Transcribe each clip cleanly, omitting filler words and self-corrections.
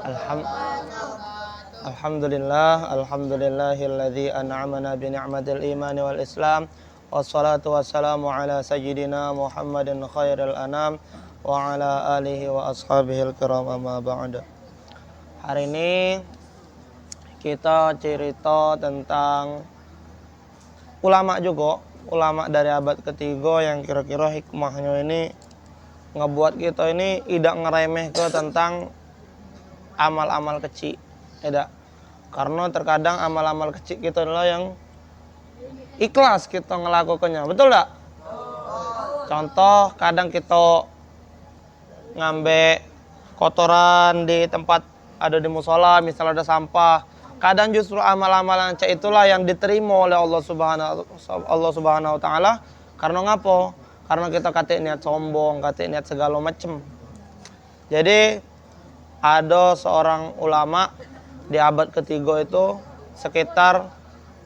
Alham- Alhamdulillahilladzi an'amana bi ni'matil imani wal islam. Wassalatu wassalamu ala sayyidina Muhammadin khairil anam wa ala alihi wa ashabihil kiram, amma ba'du. Hari ini kita cerita tentang ulama juga, ulama dari abad ketiga yang kira-kira hikmahnya ini ngebuat kita ini tidak ngeremeh ke tentang amal-amal kecil, tidak. Karena terkadang amal-amal kecil kita adalah yang ikhlas kita ngelakukannya, betul tak? Contoh, kadang kita ngambil kotoran di tempat ada di musola, misalnya ada sampah. Kadang justru amal-amalan cek itulah yang diterima oleh Allah Subhanahu wa taala. Karena ngapo? Karena kita kate niat sombong, kate niat segala macem. Jadi ada seorang ulama di abad ketiga itu sekitar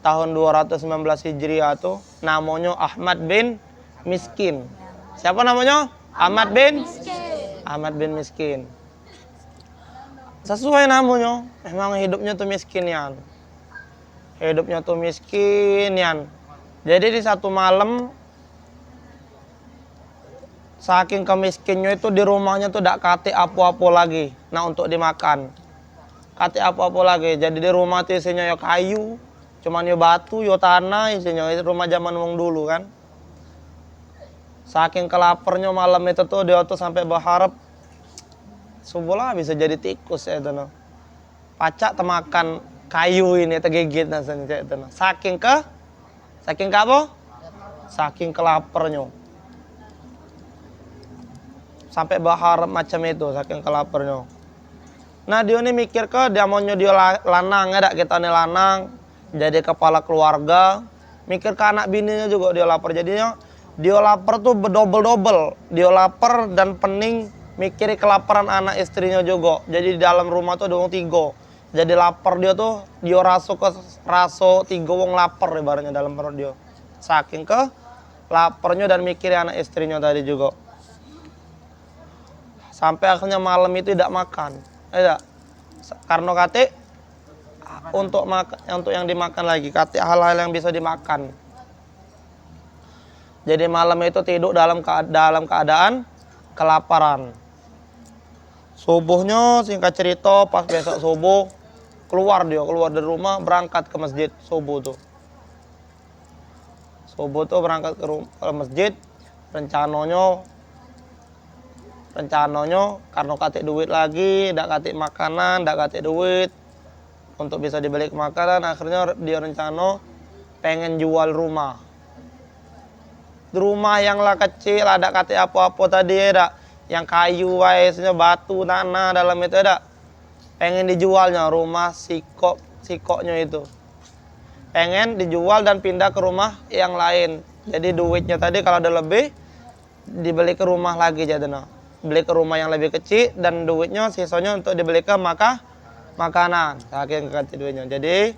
tahun 219 Hijriah itu namanya Ahmad bin Miskin. Siapa namanya? Ahmad bin Miskin. Sesuai namanya, memang hidupnya tuh miskin yan. Jadi di satu malam, saking kemiskinnya itu di rumahnya tuh tidak kate apa-apa lagi. Nah, untuk dimakan, kate apa-apa lagi. Jadi di rumah tuh isinya ya kayu, cuman ya batu, ya tanah, isinya rumah zaman wong dulu kan. Saking kelaparnya malam itu tuh dia tuh sampai berharap subuh lah bisa jadi tikus ya itu no. Pacak temakan kayu ini tegigit nasanya itu no. Saking apa? Saking kelaparnya. Sampai berharap macam itu saking kelaparnya. Nah, dia ini mikir ke dia maunya dia lanang ada kita nih lanang jadi kepala keluarga, mikir ke anak bininya juga dia lapar. Jadinya dia lapar tuh berdobel-dobel. Dia lapar dan pening mikiri kelaparan anak istrinya juga. Jadi di dalam rumah tuh ada wong tiga. Jadi lapar dia tuh dia raso tiga wong lapar ibaratnya dalam perut dia. Saking ke laparnya dan mikiri anak istrinya tadi juga. Sampai akhirnya malam itu tidak makan. Karena kate untuk yang dimakan lagi, kate hal-hal yang bisa dimakan. Jadi malam itu tidur dalam keadaan kelaparan. Subuhnya singkat cerita pas besok subuh keluar dari rumah berangkat ke masjid subuh tuh. Subuh tuh berangkat ke masjid, rencananya karena katik duit lagi, ndak katik makanan, ndak katik duit untuk bisa dibeli ke makanan, akhirnya dia rencana pengen jual rumah. Rumah yang lah kecil, ada katik apa-apa tadi ada, yang kayu, isinya batu, tanah dalam itu ada. Pengen dijualnya rumah sikoknya itu. Pengen dijual dan pindah ke rumah yang lain. Jadi duitnya tadi kalau ada lebih dibeli ke rumah lagi jadinya. Beli ke rumah yang lebih kecil dan duitnya sisanya untuk dibeli ke makanan. Saking kecil duitnya. Jadi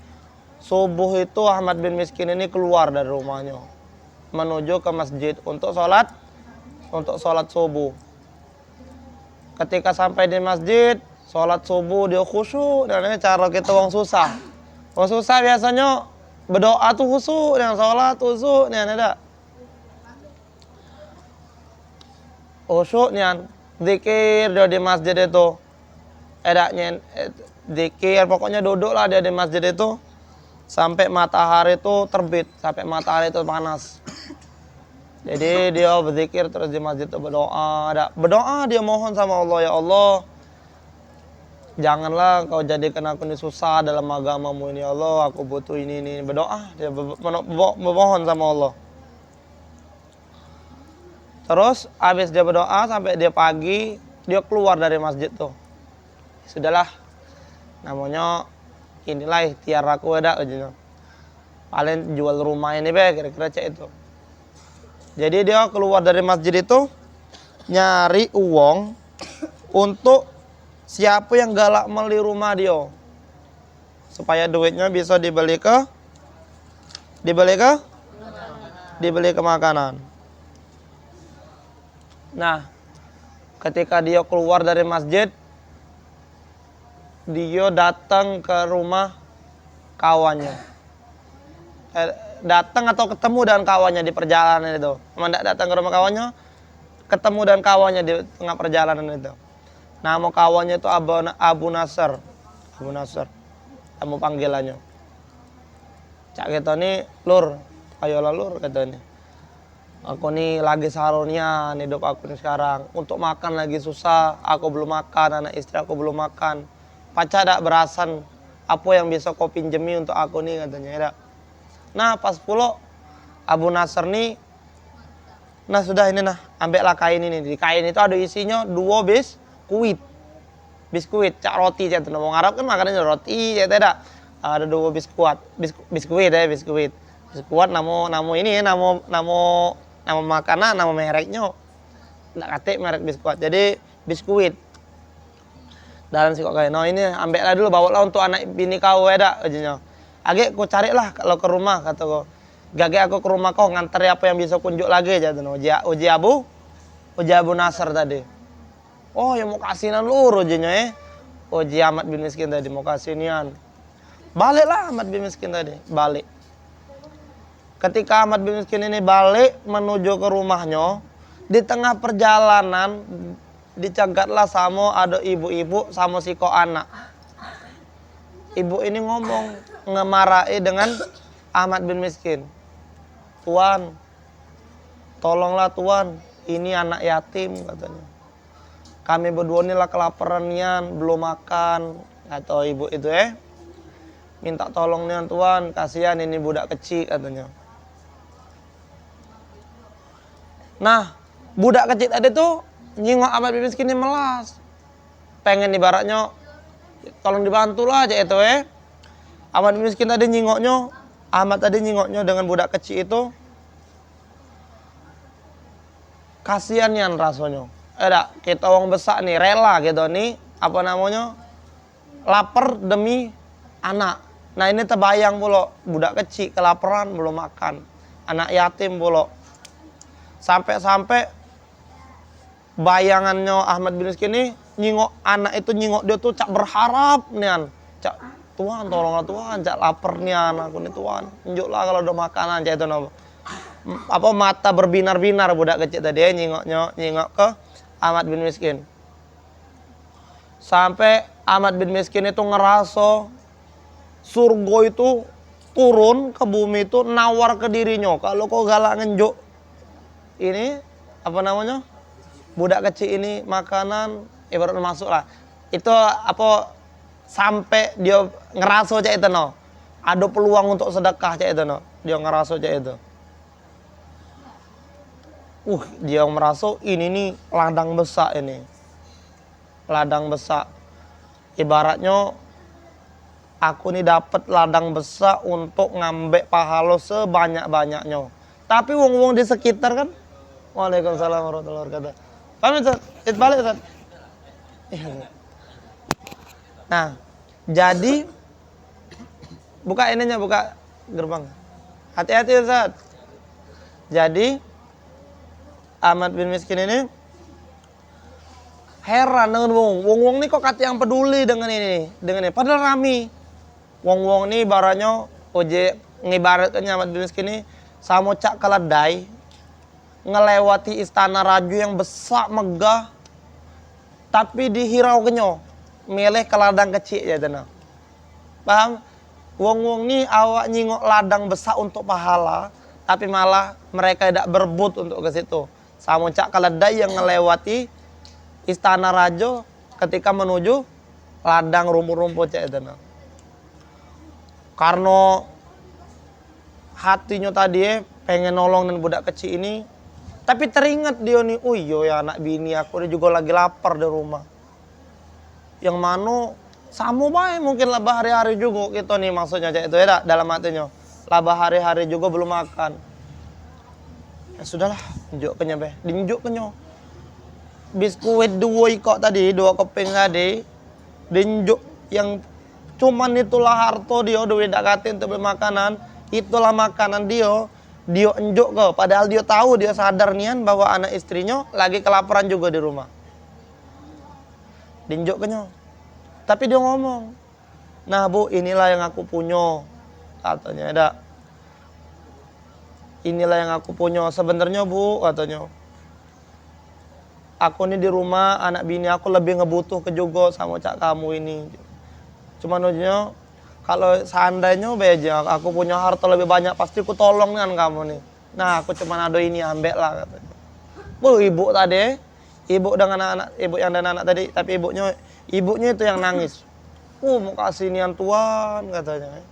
subuh itu Ahmad bin Miskin ini keluar dari rumahnya menuju ke masjid untuk sholat subuh. Ketika sampai di masjid, sholat subuh dia khusyuk. Dan ini cara kita wong susah. Wong susah biasanya berdoa tuh khusyuk, yang sholat khusyuk, nih ada. Khusyuk nih, zikir dia di masjid itu. Zikir, pokoknya duduklah dia di masjid itu sampai matahari itu terbit, sampai matahari itu panas. Jadi dia berzikir terus di masjid itu berdoa dia mohon sama Allah, ya Allah, janganlah kau jadikan aku ini susah dalam agamamu ini, ya Allah, aku butuh ini. Berdoa dia memohon sama Allah. Terus habis dia berdoa sampai dia pagi, dia keluar dari masjid tuh. Sudahlah, namanya inilah ikhtiar aku ada aja. Paling jual rumah ini kira-kira cek itu. Jadi dia keluar dari masjid itu nyari uang untuk siapa yang galak beli rumah dia, supaya duitnya bisa dibeli ke makanan. Nah, ketika dia keluar dari masjid, dia datang ke rumah kawannya. Datang atau ketemu dengan kawannya di perjalanan itu. Tidak datang ke rumah kawannya, ketemu dengan kawannya di tengah perjalanan itu. Nama kawannya itu Abu Nasr. Abu Nasr. Kamu panggilannya. Cak kita nih, lur, ayolah lur kata ini. Aku nih lagi sarunian hidup aku nih sekarang. Untuk makan lagi susah, aku belum makan, anak istri aku belum makan. Pacar tak berasan, apa yang bisa kau pinjemi untuk aku nih katanya. Ya. Nah pas pula Abu Nasr nih, nah sudah ini nah, ambillah kain ini. Di kain itu ada isinya 2 biskuit. Biskuit, cak roti cak itu. Orang Arab kan makanannya roti, cak tidak. Ada 2 biskuit, biskuit ya biskuit. Biskuit nama ini ya, nama makanan, nama mereknya. Tidak kata merek biskuit. Jadi biskuit. Dalam si kok kayak, no ini ambillah dulu, bawalah untuk anak bini kau ya dak. Agak kau carilah kalau ke rumah kata kau. Gage aku ke rumah kau nganter apa yang bisa kunjuk lagi aja tuh. Uji Abu Nasr tadi. Oh yang mau kasihan lu ujinya ya. Uji Ahmad bin Miskin tadi mau kasihan. Baliklah Ahmad bin Miskin tadi, balik. Ketika Ahmad bin Miskin ini balik menuju ke rumahnya, di tengah perjalanan dicegatlah sama ada ibu-ibu sama si ko anak. Ibu ini ngomong, ngemarahi dengan Ahmad bin Miskin. Tuan, tolonglah Tuan, ini anak yatim katanya. Kami berdua inilah kelaparan nian, belum makan. Atau ibu itu minta tolong nian Tuan, kasihan ini budak kecil katanya. Nah, budak kecil tadi tuh nyingok Ahmad bin Miskin ini melas. Pengen ibaratnya tolong dibantulah aja itu Ahmad bin Miskin tadi nyingoknya, Ahmad tadi nyingoknya dengan budak kecil itu. Kasihan nian rasanya. Kita orang besar nih rela gitu nih, apa namanya? Lapar demi anak. Nah, ini terbayang pula budak kecil kelaparan belum makan. Anak yatim pula. Sampai bayangannya Ahmad bin Miskin ini nyingok anak itu, nyingok dia tuh cak berharap nian. Cak, Tuhan tolonglah Tuhan, cak lapar nian aku nih Tuhan. Tunjuklah kalau ada makanan cak itu apa mata berbinar-binar budak kecil tadi nyingok ke Ahmad bin Miskin. Sampai Ahmad bin Miskin itu ngerasa surga itu turun ke bumi itu nawar ke dirinya. Kalau kau galak ngenjuk ini apa namanya? Budak kecil ini makanan ibarat masuk lah. Itu apa sampai dia ngerasa cak itu no. Ada peluang untuk sedekah cak itu no. Dia ngerasa cak itu. Dia merasa ini nih ladang besar ini. Ladang besar. Ibaratnya aku nih dapat ladang besar untuk ngambil pahala sebanyak-banyaknya. Tapi wong-wong di sekitar kan. Waalaikumsalam warahmatullahi wabarakatuh. Paham Ustaz? Balik Ustaz. Nah, jadi buka ininya, buka gerbang. Hati-hati Ustaz. Jadi Ahmad bin Miskin ini heran dengan wong ini kok kata yang peduli dengan ini. Padahal rame. Wong ini baranya oje ngibaratkan Ahmad bin Miskin ini sama cak keledai ngelewati istana raju yang besar megah, tapi dihirau kenyo milih ke ladang kecil ya tenang. Paham? Wong ini awak nyingok ladang besar untuk pahala, tapi malah mereka tidak berebut untuk ke situ. Sama cak keledai yang ngelewati istana raja ketika menuju ladang rumput-rumput cak tenang. Karena hatinya tadi pengen nolong dan budak kecil ini, tapi teringat dia nih, oh iya ya anak bini aku dia juga lagi lapar di rumah. Yang mana sama baik mungkin lah hari-hari juga gitu nih maksudnya cak itu ya dalam hatinya. Labah hari-hari juga belum makan. Ya sudahlah, njuk kenyo be, dinjuk kenyo. Biskuit 2 ikok tadi, 2 keping tadi, dinjuk yang cuman itulah harta dia, duit dak kate untuk makanan, itulah makanan dia. Dia enjuk ke, padahal dia tahu, dia sadar nian bahwa anak istrinya lagi kelaparan juga di rumah. Dinjuk kenyo. Tapi dia ngomong, nah Bu, inilah yang aku punya, katanya. Ada, inilah yang aku punya. Sebenarnya Bu, katanya, aku ini di rumah, anak bini aku lebih ngebutuh ke juga sama cak kamu ini. Cuman ujungnya, kalau seandainya beja, aku punya harta lebih banyak, pasti aku tolong kan kamu nih. Nah, aku cuman ada ini, ambek lah, katanya. Bu, ibu tadi, ibu dengan anak, ibu yang dan anak tadi, tapi ibunya itu yang nangis. Mau kasih nian Tuhan, katanya.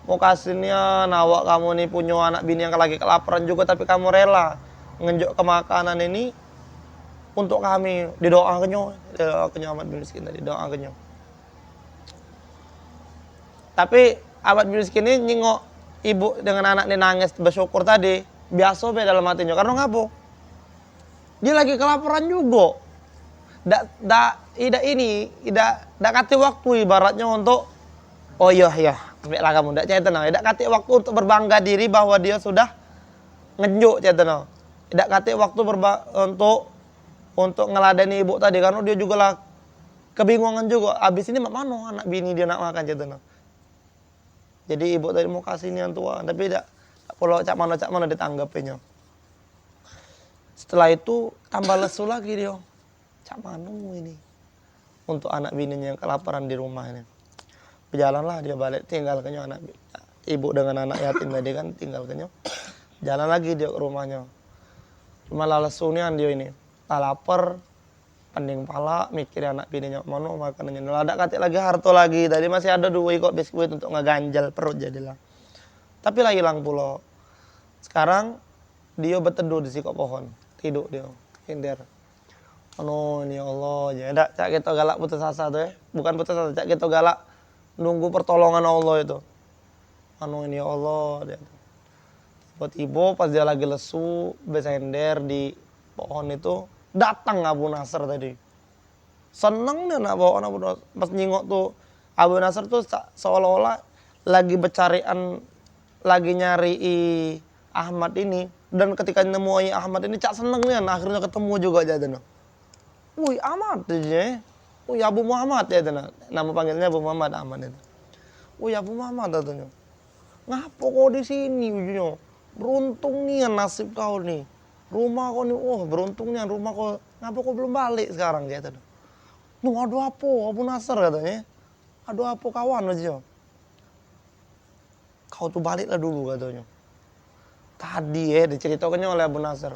Mau kasih nian, awak kamu nih punya anak bini yang lagi kelaparan juga, tapi kamu rela ngenjuk ke makanan ini untuk kami. Didoakannya amat miskin tadi, doakannya. Tapi amat miskin ini nyengok ibu dengan anak ini nangis bersyukur tadi, biasa be dalam hatinya. Karena ngapa? Dia lagi kelaparan juga. Dak kati waktu ibaratnya untuk oh iya, ambil lah kamu, dak cerita no. Dak kati waktu untuk berbangga diri bahwa dia sudah ngenjuk cerita no. Dak kati waktu untuk ngeladeni ibu tadi, karena dia juga lah kebingungan juga. Abis ini mana anak bini dia nak makan cerita no. Jadi ibu tadi mau kasih nian tua, tapi dak pulau cak mana ditanggapinya. Setelah itu tambah lesu lagi dia. Cak manu ini untuk anak bininya yang kelaparan di rumah ini. Berjalanlah dia balik, tinggal kenyo anak ibu dengan anak yatim tadi kan, tinggal kenyo. Jalan lagi dia ke rumahnya. Cuma lalesunian dia ini. Lapar, pending pala, mikir anak bininya mana makanannya. Ada katik lagi harto lagi. Tadi masih ada 2 kok biskuit untuk ngeganjal perut jadilah. Tapi lah hilang pula. Sekarang dia berteduh di sikok pohon. Tidur dia, hinder. Ini ya Allah, ya cak kita galak putus asa tuh ya. Bukan putus asa, cak kita galak nunggu pertolongan Allah itu. Ini ya Allah. Tiba-tiba pas dia lagi lesu, bersender di pohon itu, datang Abu Nasr tadi. Seneng dia nak bawa Abu Nasr. Pas nyingok tuh, Abu Nasr tuh seolah-olah lagi bercarian, lagi nyari Ahmad ini. Dan ketika nemu Ahmad ini, cak seneng nih, akhirnya ketemu juga jadinya. Wih, Ahmad aja. Wih, Abu Muhammad ya itu. Nama panggilnya Abu Muhammad Ahmad itu. Wih, Abu Muhammad katanya. Ngapa kau di sini ujungnya? Beruntung nih nasib kau nih. Rumah kau nih, beruntungnya rumah kau. Ngapa kau belum balik sekarang gitu. Aduh apa Abu Nasr katanya. Aduh apa kawan aja. Kau tuh baliklah dulu katanya. Tadi diceritakannya oleh Abu Nasr.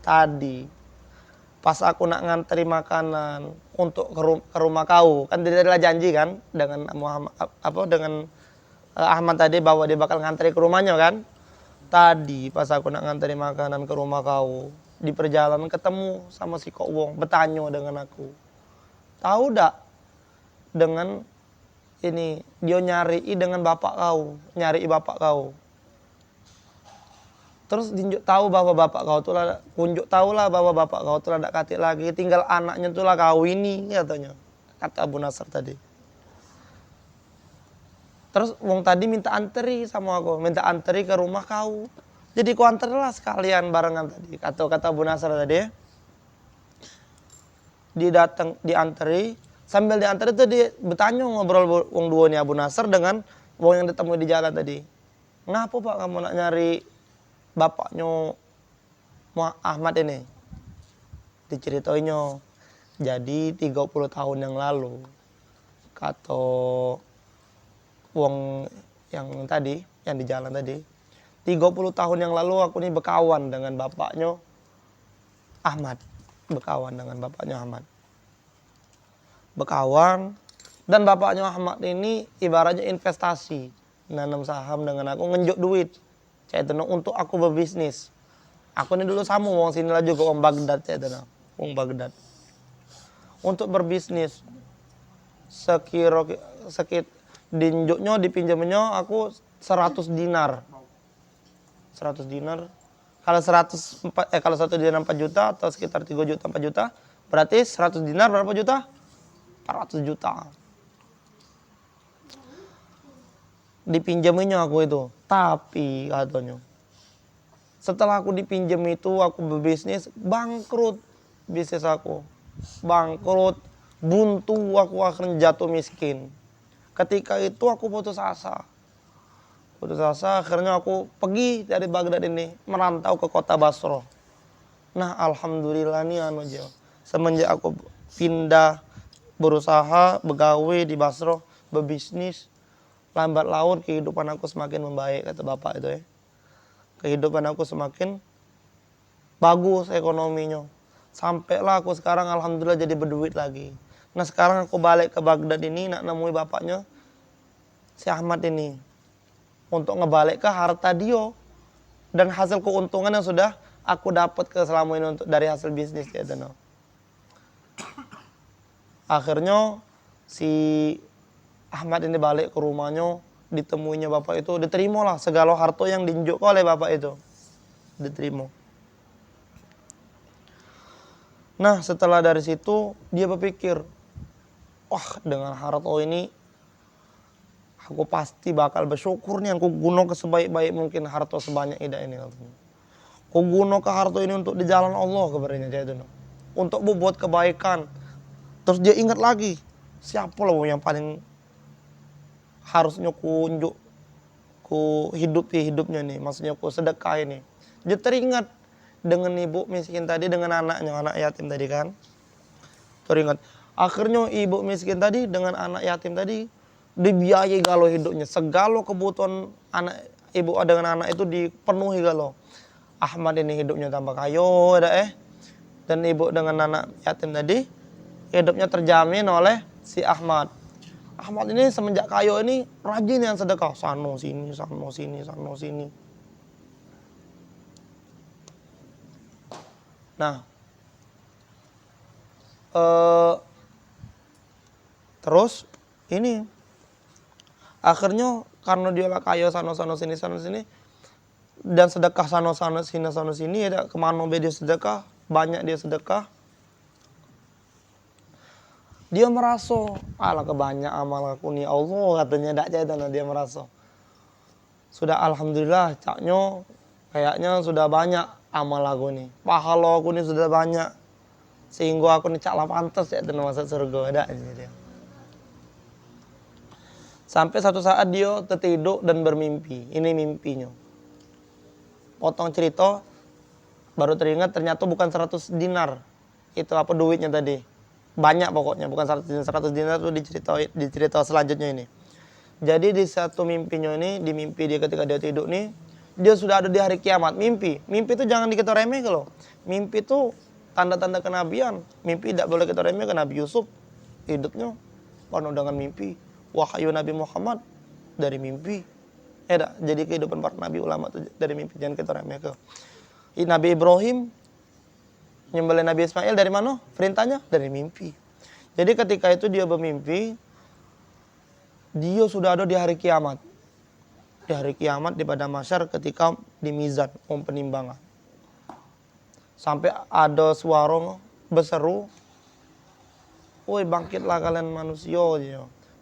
Tadi pas aku nak ngantri makanan untuk ke rumah kau, kan dia adalah janji kan dengan Muhammad dengan Ahmad tadi bahwa dia bakal ngantri ke rumahnya kan. Tadi pas aku nak ngantri makanan ke rumah kau, di perjalanan ketemu sama si Kok Wong, bertanya dengan aku. Tahu dak dengan ini dia nyari dengan bapak kau, nyari bapak kau. Terus tunjuk tahu bahwa bapak kau tuh lah, tunjuk tahu lah bahwa bapak kau tuh ada katik lagi, tinggal anaknya tuh lah kau ini katanya, kata Abu Nasr tadi. Terus wong tadi minta anteri sama aku, minta anteri ke rumah kau. Jadi kau anterilah sekalian barengan tadi, kata Abu Nasr tadi. Dianteri, sambil dianteri tuh dia bertanya ngobrol wong dua nih Abu Nasr dengan wong yang ditemui di jalan tadi. Ngapa Pak kamu nak nyari bapaknya Ahmad ini? Diceritainnya, jadi 30 tahun yang lalu, kata wong yang tadi, yang di jalan tadi, 30 tahun yang lalu aku ini berkawan dengan bapaknya Ahmad. Berkawan dengan bapaknya Ahmad. Berkawan, dan bapaknya Ahmad ini ibaratnya investasi. Nanam saham dengan aku, ngenjuk duit. Cek untuk aku berbisnis. Aku ini dulu sama wong sini lah juga wong Baghdad cek wong Baghdad. Untuk berbisnis dinjuknya dipinjamnya aku 100 dinar. 100 dinar. Kalau 1 dinar 4 juta atau sekitar 3 juta 4 juta, berarti 100 dinar berapa juta? 400 juta. Dipinjaminya aku itu. Tapi katanya, setelah aku dipinjam itu, aku berbisnis, bangkrut bisnis aku. Bangkrut, Buntu aku akhirnya jatuh miskin. Ketika itu aku putus asa. Akhirnya aku pergi dari Baghdad ini merantau ke kota Basra. Nah, alhamdulillah nih aja. Semenjak aku pindah berusaha begawe di Basra, berbisnis, lambat laun kehidupan aku semakin membaik, kata bapak itu ya. Kehidupan aku semakin bagus ekonominya. Sampailah aku sekarang alhamdulillah jadi berduit lagi. Nah, sekarang aku balik ke Baghdad ini nak nemui bapaknya si Ahmad ini untuk ngebalik ke harta dia dan hasil keuntungan yang sudah aku dapat ke selama ini untuk dari hasil bisnis ya no. Akhirnya si Ahmad ini balik ke rumahnya, ditemuinya bapak itu, diterimalah segala harta yang diunjuk oleh bapak itu. Diterima. Nah, setelah dari situ dia berpikir, wah dengan harta ini aku pasti bakal bersyukur nih, aku gunakan sebaik-baik mungkin harta sebanyak ini. Aku gunakan harta ini untuk di jalan Allah kabarnya itu. Untuk membuat kebaikan. Terus dia ingat lagi, siapa loh yang paling harusnya ku hidupnya nih, maksudnya ku sedekah ini. Dia teringat dengan ibu miskin tadi, dengan anaknya, anak yatim tadi kan. Teringat. Akhirnya ibu miskin tadi dengan anak yatim tadi dibiayai galau hidupnya. Segala kebutuhan anak ibu dengan anak itu dipenuhi galau. Ahmad ini hidupnya tambah kaya dan ibu dengan anak yatim tadi hidupnya terjamin oleh si Ahmad. Ahmad ini semenjak kaya ini rajin yang sedekah. Sano sini. Nah, terus ini akhirnya karena dia lah kaya sano sini dan sedekah sano sini ya kemana dia sedekah, banyak dia sedekah. Dia merasa, alah kebanyak amal aku nih Allah katanya dak jadinya dia merasa. Sudah alhamdulillah caknya kayaknya sudah banyak amal aku nih. Pahala aku nih sudah banyak. Sehingga aku nih cak lah pantas ya dan masuk surga ada dia. Sampai satu saat dia tertidur dan bermimpi. Ini mimpinya. Potong cerita baru teringat ternyata bukan 100 dinar. Itu apa duitnya tadi. Banyak pokoknya, bukan 100 dinar itu dicerita selanjutnya ini. Jadi di satu mimpinya ini, di mimpi dia ketika dia tidur nih, dia sudah ada di hari kiamat. Mimpi itu jangan dikira remeh kalau. Mimpi itu tanda-tanda kenabian. Mimpi tidak boleh kita remeh ke Nabi Yusuf. Hidupnya penuh dengan mimpi. Wahyu Nabi Muhammad dari mimpi. Jadi kehidupan para nabi ulama itu dari mimpi, jangan kita remeh ke. Nabi Ibrahim nyembelih Nabi Ismail dari mana? Perintahnya dari mimpi. Jadi ketika itu dia bermimpi, dia sudah ada di hari kiamat. Di hari kiamat di padang mahsyar ketika di mizan, penimbangan. Sampai ada suara berseru, "Woi bangkitlah kalian manusia,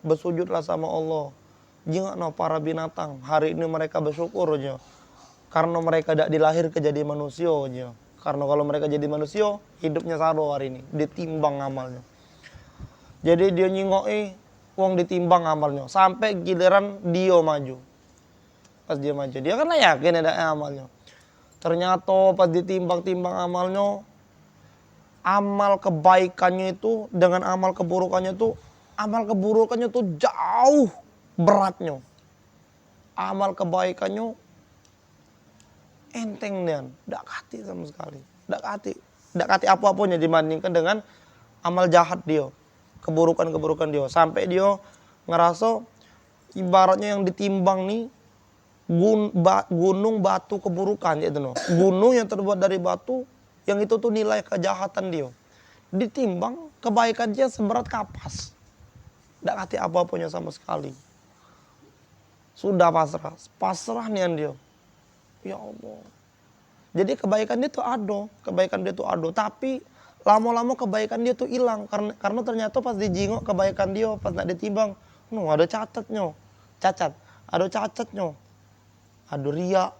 bersujudlah sama Allah. Jangan para binatang, hari ini mereka bersyukur aja. Karena mereka tidak dilahir ke jadi manusia aja. Karena kalau mereka jadi manusia, hidupnya saro hari ini. Ditimbang amalnya. Jadi dia nyingoi, uang ditimbang amalnya. Sampai giliran dia maju. Pas dia maju, dia kan yakin ada amalnya. Ternyata pas ditimbang-timbang amalnya, amal kebaikannya itu dengan amal keburukannya itu, jauh beratnya. Amal kebaikannya enteng dan dak kati sama sekali. Dak kati apa-apanya dibandingkan dengan amal jahat dia. Keburukan dia. Sampai dia ngerasa ibaratnya yang ditimbang nih gunung batu keburukan gitu no. Gunung yang terbuat dari batu yang itu tuh nilai kejahatan dia. Ditimbang kebaikan dia seberat kapas. Dak kati apa-apanya sama sekali. Sudah pasrah nih dia. Ya Allah. Jadi kebaikan dia tuh ada, tapi lama-lama kebaikan dia tuh hilang karena ternyata pas dijingok kebaikan dia pas nak ditimbang, ada cacatnya. Ada riak,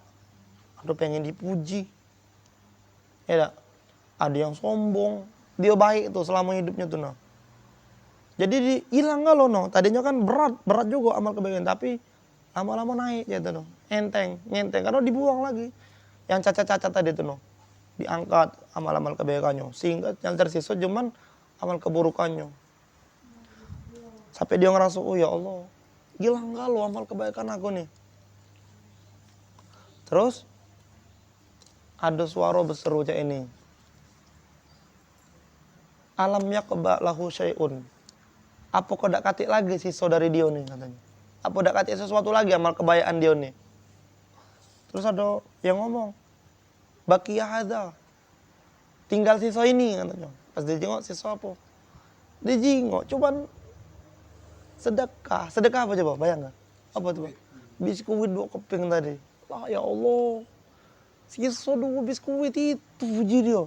ada pengen dipuji. Ya, ada yang sombong. Dia baik tuh selama hidupnya tuh Jadi hilang nggak lo no. Tadinya kan berat juga amal kebaikan, tapi lama-lama naik gitu no. Enteng. Karena dibuang lagi. Yang cacat-cacat tadi itu no. Diangkat amal-amal kebaikannya. Sehingga yang tersisa cuman amal keburukannya. Sampai dia ngerasa, oh ya Allah, hilang nggak lo amal kebaikan aku nih. Terus ada suara berseru kayak ini. Alam yaqba lahu syai'un. Apa kau dak katik lagi sisa dari dia nih katanya. Apa dak katik sesuatu lagi amal kebaikan dia nih. Terus ada yang ngomong, baqiya hadza. Tinggal sisa ini katanya. Pas dia jengok sisa apa? Dia jengok cuman sedekah. Sedekah apa coba? Bayang enggak? Apa tuh, Bang? Biskuit 2 keping tadi. Lah ya Allah. Sisa 2 biskuit itu puji dia.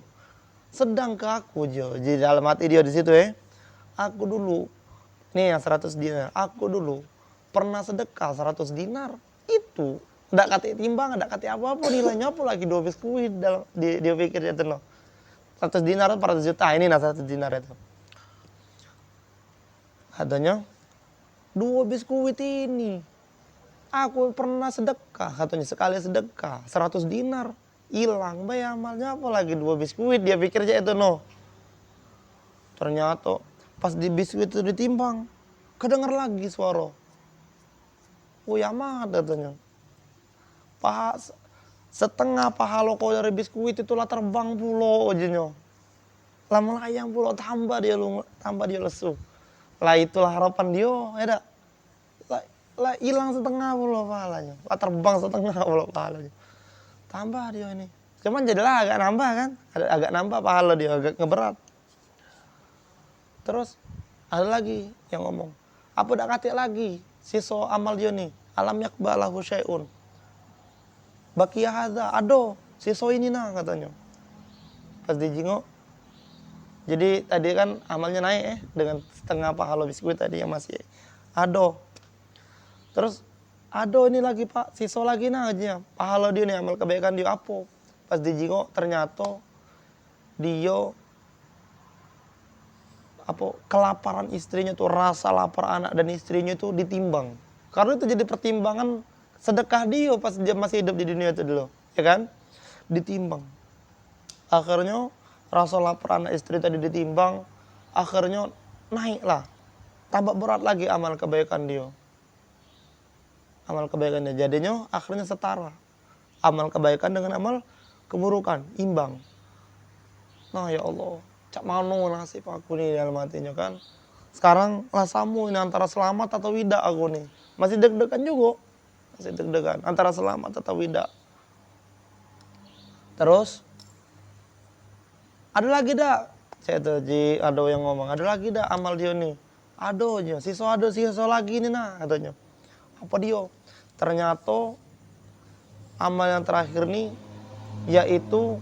Sedang ke aku jo. Jadi dalam hati dia di situ ya. Aku dulu nih yang 100 dinar. Aku dulu pernah sedekah 100 dinar. Itu ndak kate timbang, ndak kate apa-apa nilainya apa lagi 2 biskuit dalam dia pikir itu loh. 100 dinar 400 juta ini nah 100 dinar itu. Katanya 2 biskuit ini aku pernah sedekah, katanya sekali sedekah 100 dinar. Hilang bay amalnya apa lagi 2 biskuit dia pikir aja itu no. Ternyata pas di biskuit itu ditimbang kedengar lagi suara. Oh ya amat katanya. Setengah pahala kau dari biskuit itulah terbang pulau ujungnya. Lah melayang pulau tambah dia lesu. Lah itulah harapan dia, ya dak. Lah hilang setengah pulau pahalanya. Lah terbang setengah pulau pahalanya. Tambah dia ini. Cuman jadilah agak nambah kan. Agak nambah pahala dia, agak ngeberat. Terus ada lagi yang ngomong, apa dak katik lagi sisa amal dia nih. Alam yakbalahu syai'un. Baqiya hadza, ado sisa ini nah katanya. Pas dijingok. Jadi tadi kan amalnya naik dengan setengah pahala biskuit tadi yang masih ado. Terus ado ini lagi Pak, sisa lagi nah aja. Pahala dia nih amal kebaikan dia apa? Pas dijingok ternyata dia kelaparan istrinya tuh, rasa lapar anak dan istrinya itu ditimbang. Karena itu jadi pertimbangan sedekah dia pas dia masih hidup di dunia itu dulu, ya kan? Ditimbang. Akhirnya rasa lapar anak istri tadi ditimbang, akhirnya naiklah. Tambah berat lagi amal kebaikan dia. Amal kebaikannya jadinya akhirnya setara. Amal kebaikan dengan amal keburukan, imbang. Nah ya Allah, cak mano nasib aku nih dalam hatinya kan. Sekarang rasamu ini antara selamat atau tidak aku nih. Masih deg-degan juga. Masih deg-degan antara selamat atau tidak. Terus ada lagi dak? Saya tuh ada yang ngomong, ada lagi dak amal dia nih? Ada aja, sisa lagi nih nah katanya. Apa dia? Ternyata amal yang terakhir nih yaitu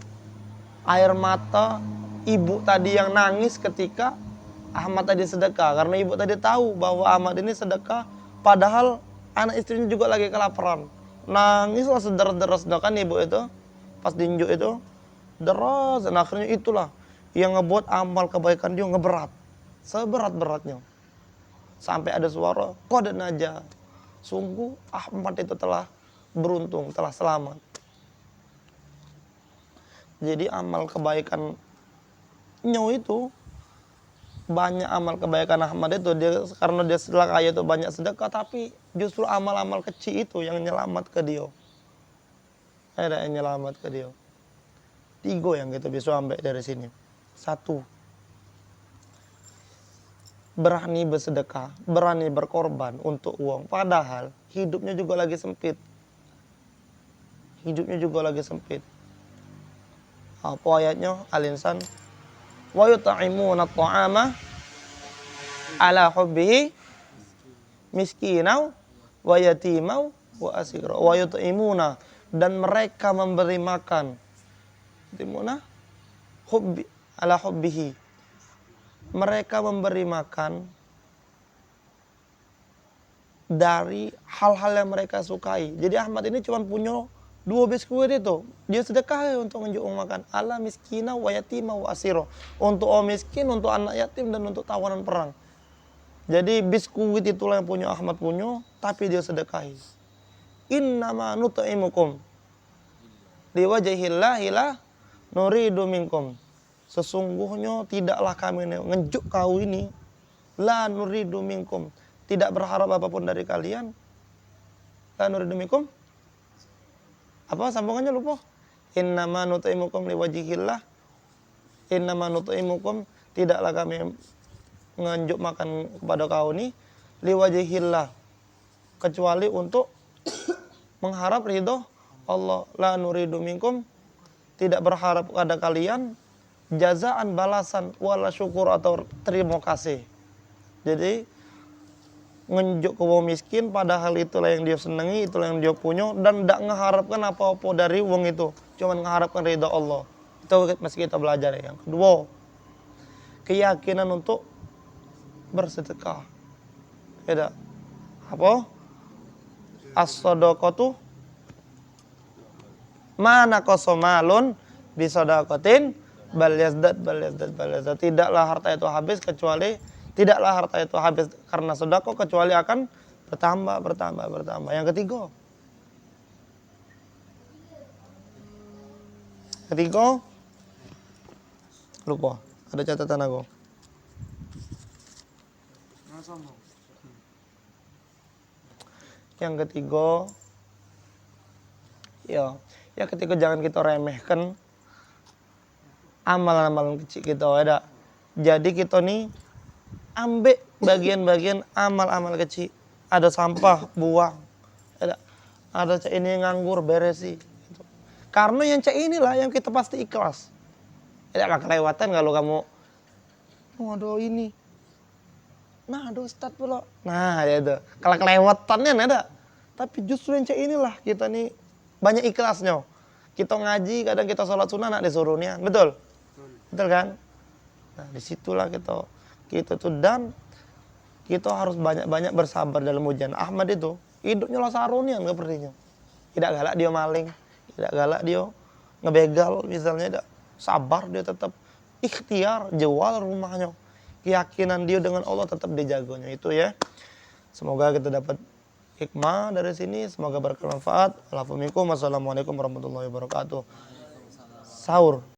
air mata ibu tadi yang nangis ketika Ahmad tadi sedekah. Karena ibu tadi tahu bahwa Ahmad ini sedekah padahal anak istrinya juga lagi kelaparan. Nangislah sederas-deras kan ibu itu pas diinjuk itu. Deras dan akhirnya itulah yang ngebuat amal kebaikan dia ngeberat. Seberat-beratnya. Sampai ada suara qad naja. Sungguh Ahmad itu telah beruntung, telah selamat. Jadi amal kebaikan itu banyak amal kebaikan Ahmad itu dia karena dia setelah kaya itu banyak sedekah, tapi justru amal-amal kecil itu yang nyelamat ke dia. Ada yang nyelamat ke dia. 3 yang kita bisa ambil dari sini. 1, berani bersedekah, berani berkorban untuk uang. Padahal hidupnya juga lagi sempit. Apa ayatnya? Al-insan wa yut'imuna at'ama ala hubbihi miskinau wa yatimau wa asira. Wa yut'imuna, dan mereka memberi makan. Dimana? Hubbi ala hubbihi. Mereka memberi makan dari hal-hal yang mereka sukai. Jadi Ahmad ini cuma punya 2 biskuit itu. Dia sedekah untuk menjual makan. Ala miskina wa yatima wa asiro. Untuk orang miskin, untuk anak yatim, dan untuk tawanan perang. Jadi biskuit itulah yang punya Ahmad punya, tapi dia sedekahi. Innama nut'imukum liwajhillahi la nuridu minkum. Sesungguhnya tidaklah kami ngejuk kau ini, la nuridu minkum, tidak berharap apapun dari kalian. La nuridu minkum. Apa sambungannya lupa? Innama nut'imukum liwajhillah. Innama nut'imukum, tidaklah kami nganjuk makan kepada kau ini liwajhillah, kecuali untuk mengharap ridho Allah. La nuridu minkum, tidak berharap pada kalian jazaan, balasan, wala syukur atau terima kasih. Jadi ngenjuk ke wong miskin, padahal itulah yang dia senangi, itulah yang dia punya, dan tidak mengharapkan apa-apa dari wong itu, cuma mengharapkan ridho Allah. Itu masih kita belajar. Yang kedua, keyakinan untuk bersedekah. Beda. Apa? As-shadaqatu mana kosomalun bisodakotin bal yazdad. Tidaklah harta itu habis karena sedekah, kecuali akan bertambah. Yang ketiga lupa, ada catatan aku. Yang ketiga, ketika jangan kita remehkan amalan-amalan kecil kita, ada. Jadi kita nih ambil bagian-bagian amal-amal kecil. Ada sampah, buang. Ada cak ini nganggur, beresi. Gitu. Karena yang cak inilah yang kita pasti ikhlas. Tidak kelewatan kalau kamu, aduh ini. Nah, aduh Ustaz pula. Nah, ya itu. Kalau kelewatannya ada. Tapi justru yang cak inilah kita nih banyak ikhlasnya. Kita ngaji, kadang kita sholat sunnah nak disuruhnya. Betul? Betul kan? Nah, disitulah kita tuh, dan kita harus banyak-banyak bersabar dalam ujian. Ahmad itu hidupnya lah sarunian sepertinya. Tidak galak dia maling, tidak galak dia ngebegal misalnya, tidak. Sabar dia tetap ikhtiar jual rumahnya. Keyakinan dia dengan Allah tetap dijaganya itu ya. Semoga kita dapat hikmah dari sini, semoga bermanfaat. Assalamualaikum warahmatullahi wabarakatuh. Sahur.